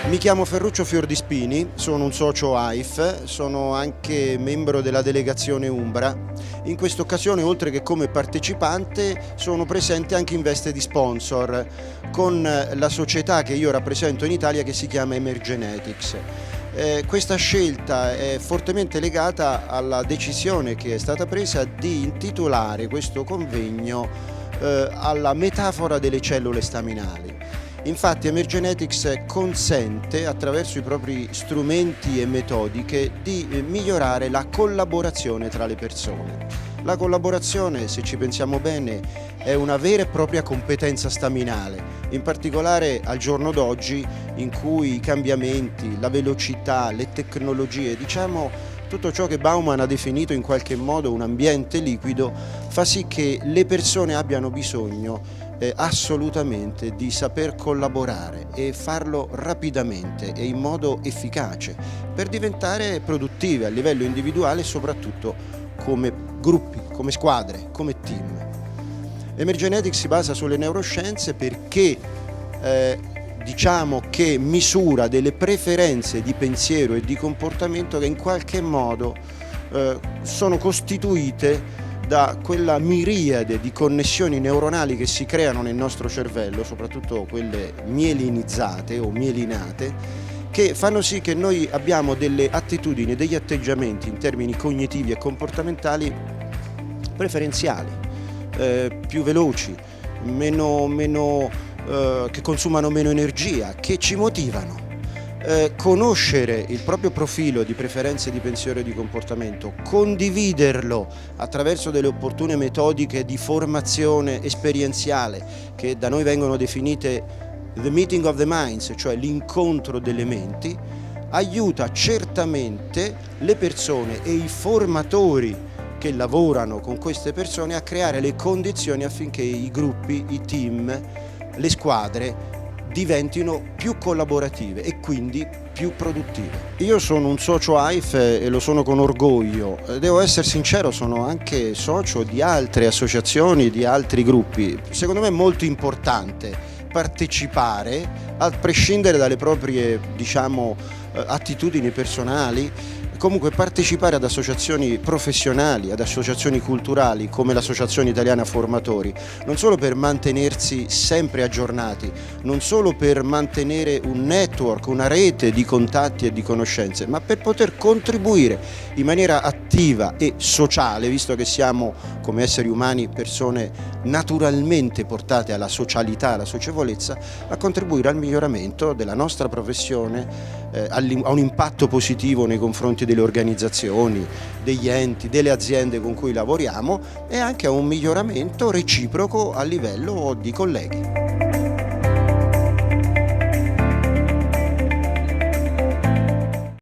Mi chiamo Ferruccio Fiordispini, sono un socio AIF, sono anche membro della delegazione Umbra. In questa occasione, oltre che come partecipante, sono presente anche in veste di sponsor con la società che io rappresento in Italia, che si chiama Emergenetics. Questa scelta è fortemente legata alla decisione che è stata presa di intitolare questo convegno alla metafora delle cellule staminali. Infatti Emergenetics consente, attraverso i propri strumenti e metodiche, di migliorare la collaborazione tra le persone. La collaborazione, se ci pensiamo bene, è una vera e propria competenza staminale, in particolare al giorno d'oggi, in cui i cambiamenti, la velocità, le tecnologie, tutto ciò che Bauman ha definito in qualche modo un ambiente liquido, fa sì che le persone abbiano bisogno assolutamente di saper collaborare e farlo rapidamente e in modo efficace per diventare produttive a livello individuale e soprattutto come gruppi, come squadre, come team. Emergenetics si basa sulle neuroscienze perché diciamo che misura delle preferenze di pensiero e di comportamento che in qualche modo sono costituite da quella miriade di connessioni neuronali che si creano nel nostro cervello, soprattutto quelle mielinizzate o mielinate, che fanno sì che noi abbiamo delle attitudini, degli atteggiamenti in termini cognitivi e comportamentali preferenziali, più veloci, che consumano meno energia, che ci motivano. Conoscere il proprio profilo di preferenze di pensiero e di comportamento, condividerlo attraverso delle opportune metodiche di formazione esperienziale che da noi vengono definite the meeting of the minds, cioè l'incontro delle menti, aiuta certamente le persone e i formatori che lavorano con queste persone a creare le condizioni affinché i gruppi, i team, le squadre diventino più collaborative e quindi più produttive. Io sono un socio AIF e lo sono con orgoglio. Devo essere sincero, sono anche socio di altre associazioni, di altri gruppi. Secondo me è molto importante partecipare, a prescindere dalle proprie, attitudini personali, comunque partecipare ad associazioni professionali, ad associazioni culturali come l'Associazione Italiana Formatori, non solo per mantenersi sempre aggiornati, non solo per mantenere un network, una rete di contatti e di conoscenze, ma per poter contribuire in maniera attiva e sociale, visto che siamo come esseri umani persone naturalmente portate alla socialità, alla socievolezza, a contribuire al miglioramento della nostra professione, a un impatto positivo nei confronti delle organizzazioni, degli enti, delle aziende con cui lavoriamo e anche a un miglioramento reciproco a livello di colleghi.